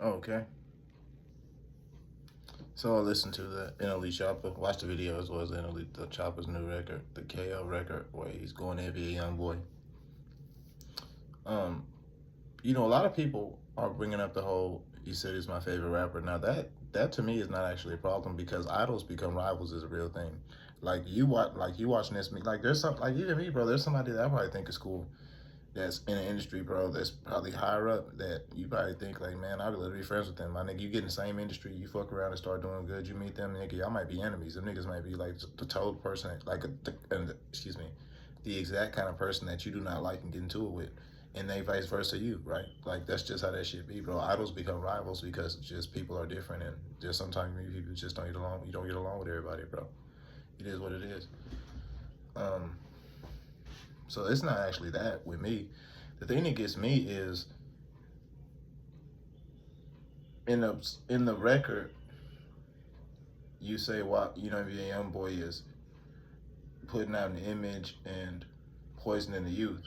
Okay. So I listened to the NLE Choppa, watched the video as well as the Choppa's new record, the KO record, where he's going to be a young boy. Um, a lot of people are bringing up the whole. He said he's my favorite rapper. Now that to me is not actually a problem because idols become rivals is a real thing. You watching this, like there's some, like even me, bro. There's somebody that I probably think is cool that's in the industry, bro, that's probably higher up that you probably think like, man, I'd love to be friends with them. My nigga, you get in the same industry, you fuck around and start doing good, you meet them, nigga, y'all might be enemies. Them niggas might be like the total person, like, excuse me, the exact kind of person that you do not like and get into it with. And they vice versa you, right? Like, that's just how that shit be, bro. Idols become rivals because just people are different and just sometimes maybe people just don't get along. You don't get along with everybody, bro. It is what it is. Um, so it's not actually that with me. The thing that gets me is in the record, you say what be a young boy is putting out an image and poisoning the youth.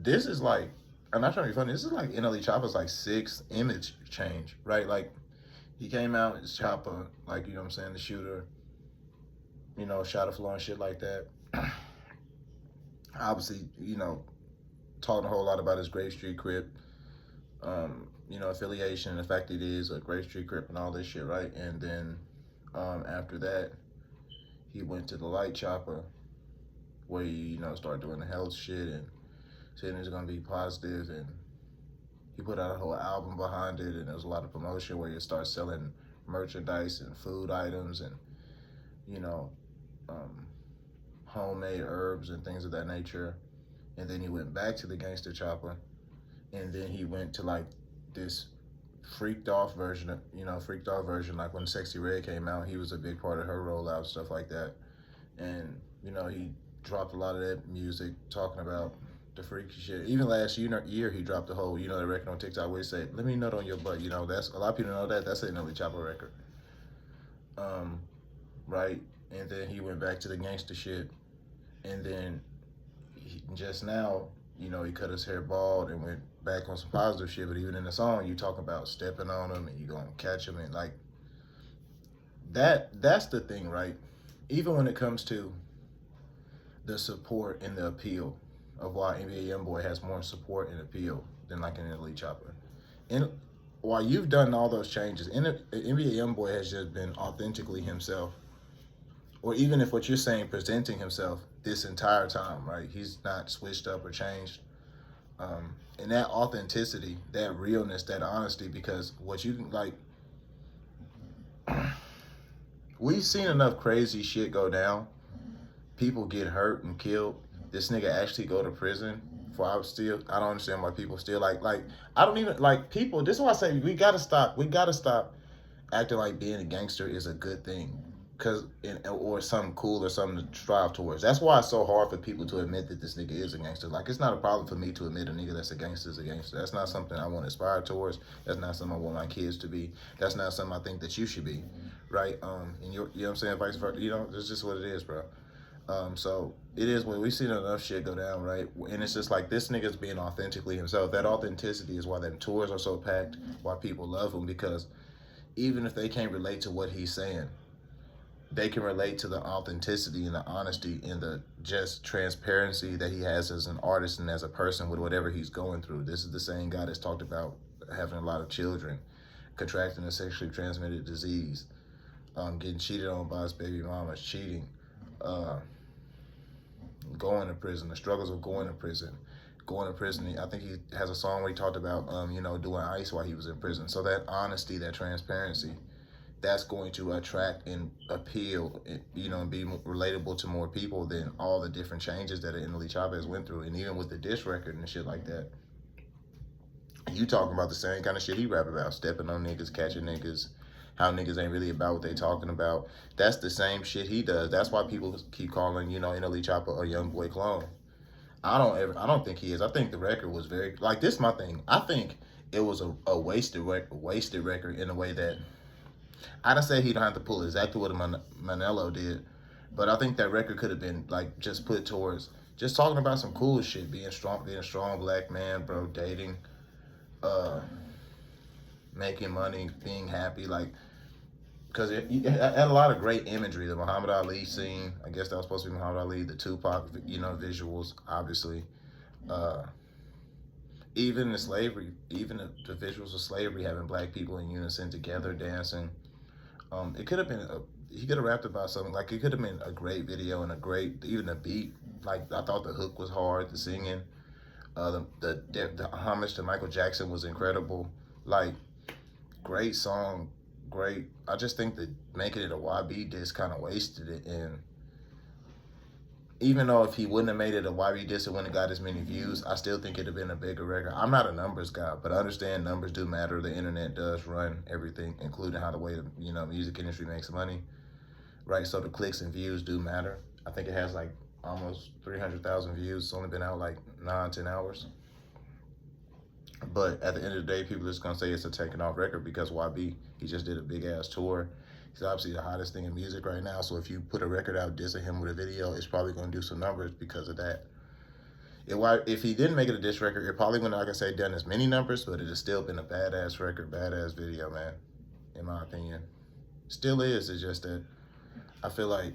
This is like, I'm not trying to be funny. This is like NLE Choppa's like sixth image change, right? Like he came out as Choppa, like what I'm saying, the shooter, shot a floor and shit like that. Obviously, talking a whole lot about his Grave Street Crip, affiliation, the fact that it is a Grave Street Crip and all this shit, right? And then after that, he went to the Light Chopper, where he, started doing the health shit and saying it's gonna be positive, and he put out a whole album behind it, and there was a lot of promotion where he started selling merchandise and food items and you know um, homemade herbs and things of that nature. And then he went back to the Gangster Chopper, and then he went to like this freaked off version, like when Sexy Red came out, he was a big part of her rollout, stuff like that. And he dropped a lot of that music talking about the freaky shit. Even last year he dropped the whole, the record on TikTok where he said, "Let me nut on your butt." That's a lot of people know that. That's a Nelly Chopper record. Right? And then he went back to the gangster shit. And then just now, he cut his hair bald and went back on some positive shit. But even in the song, you talk about stepping on him and you gonna catch him and like that. That's the thing, right? Even when it comes to the support and the appeal of why NBA YoungBoy has more support and appeal than like an Elite Chopper. And while you've done all those changes, NBA YoungBoy has just been authentically himself. Or even if what you're saying, presenting himself this entire time, right? He's not switched up or changed. And that authenticity, that realness, that honesty, because what you like, we've seen enough crazy shit go down. People get hurt and killed. This nigga actually go to prison. I don't understand why people still like I don't even like people. This is why I say we gotta stop. We gotta stop acting like being a gangster is a good thing, or something cool or something to strive towards. That's why it's so hard for people to admit that this nigga is a gangster. Like it's not a problem for me to admit a nigga that's a gangster is a gangster. That's not something I want to aspire towards. That's not something I want my kids to be. That's not something I think that you should be, right? And you know what I'm saying, vice versa. It's just what it is, bro. So it is when we've seen enough shit go down, right? And it's just like this nigga's being authentically himself. That authenticity is why them tours are so packed, why people love him, because even if they can't relate to what he's saying, they can relate to the authenticity and the honesty and the just transparency that he has as an artist and as a person with whatever he's going through. This is the same guy that's talked about having a lot of children, contracting a sexually transmitted disease, getting cheated on by his baby mama, cheating, going to prison, the struggles of going to prison. I think he has a song where he talked about, doing ice while he was in prison. So that honesty, that transparency, that's going to attract and appeal, and be relatable to more people than all the different changes that Emily Chavez went through. And even with the diss record and shit like that, you talking about the same kind of shit he rap about, stepping on niggas, catching niggas, how niggas ain't really about what they talking about. That's the same shit he does. That's why people keep calling, NLE Choppa a young boy clone. I don't think he is. I think the record was very, like, this is my thing. I think it was a wasted record in a way that I don't say he don't have to pull exactly what Manello did, but I think that record could have been like just put towards just talking about some cool shit, being a strong black man, bro, dating, uh, making money, being happy, like because it had a lot of great imagery. The Muhammad Ali scene, I guess that was supposed to be Muhammad Ali. The Tupac, visuals, obviously. Uh, even the slavery, even the visuals of slavery, having black people in unison together dancing. It could have been he could have rapped about something like it could have been a great video and a great even a beat. Like I thought the hook was hard, the singing, the homage to Michael Jackson was incredible. Like great song, great. I just think that making it a YB disc kind of wasted it. And even though if he wouldn't have made it a YB disc, it wouldn't have got as many views. I still think it'd have been a bigger record. I'm not a numbers guy, but I understand numbers do matter. The internet does run everything, including how the way the music industry makes money, right? So the clicks and views do matter. I think it has like almost 300,000 views. It's only been out like 9-10 hours. But at the end of the day, people are just gonna say it's a taken off record because YB, he just did a big ass tour. He's obviously the hottest thing in music right now. So if you put a record out dissing him with a video, it's probably gonna do some numbers because of that. If he didn't make it a diss record, it probably wouldn't, like I say, done as many numbers, but it has still been a badass record, badass video, man. In my opinion, still is. It's just that I feel like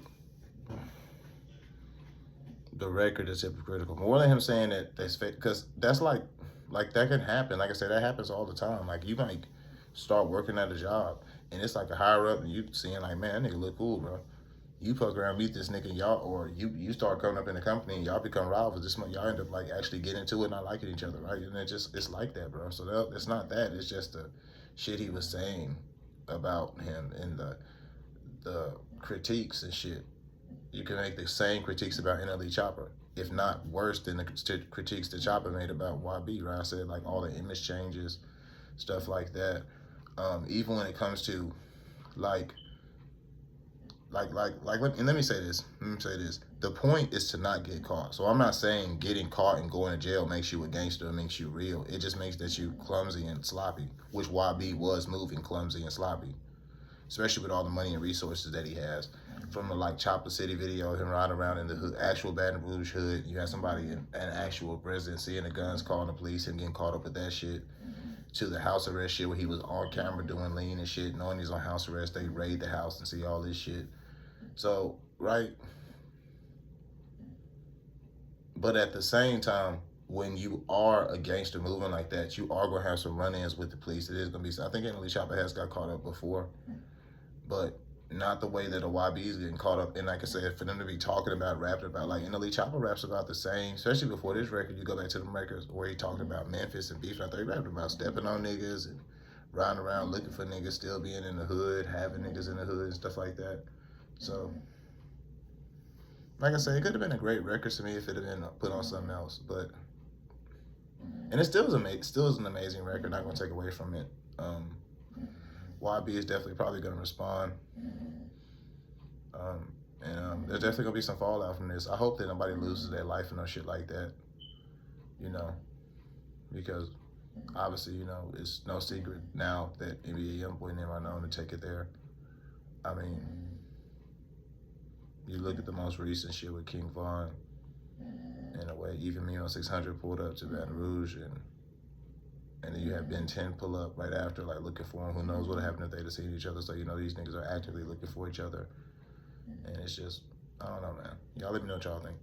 the record is hypocritical. More than him saying that that's fake, because that's like that can happen. Like I said, that happens all the time. Like you might start working at a job and it's like a higher up and you seeing like, man, that nigga look cool, bro. You fuck around, meet this nigga, y'all, or you start coming up in the company and y'all become rivals. This month y'all end up like actually getting into it, not liking each other, right? And it's like that, bro. So it's not that. It's just the shit he was saying about him and the critiques and shit. You can make the same critiques about NLE Choppa, if not worse than the critiques that Choppa made about YB, right? I said like all the image changes, stuff like that. Even when it comes to like, let me say this. The point is to not get caught. So I'm not saying getting caught and going to jail makes you a gangster, makes you real. It just makes that you clumsy and sloppy, which YB was moving clumsy and sloppy, especially with all the money and resources that he has. From the like Chopper City video, him riding around in the hood, actual Baton Rouge hood. You have somebody in an actual prison seeing the guns, calling the police, and getting caught up with that shit. To the house arrest shit where he was on camera doing lean and shit, knowing he's on house arrest, they raid the house and see all this shit. So, right. But at the same time, when you are a gangster moving like that, you are going to have some run-ins with the police. It is going to be, I think NLE Choppa has got caught up before, but not the way that a YB is getting caught up. And like I said, for them to be talking about, rapping about, like NLE Choppa raps about the same, especially before this record, you go back to the records where he talked about Memphis and beef. I thought he rapped about stepping on niggas and riding around looking for niggas, still being in the hood, having niggas in the hood and stuff like that. So, like I said, it could have been a great record to me if it had been put on something else. But, and it still is an amazing record. Not going to take away from it. YB is definitely probably going to respond. There's definitely going to be some fallout from this. I hope that nobody loses their life and no shit like that, because obviously, it's no secret now that NBA Youngboy and them are known to take it there. I mean, you look at the most recent shit with King Von, in a way, even me on 600 pulled up to Baton Rouge, and then you have Ben 10 pull up right after, like looking for him. Who knows what happened if they'd have seen each other? So these niggas are actively looking for each other, and it's just, I don't know, man. Y'all let me know what y'all think.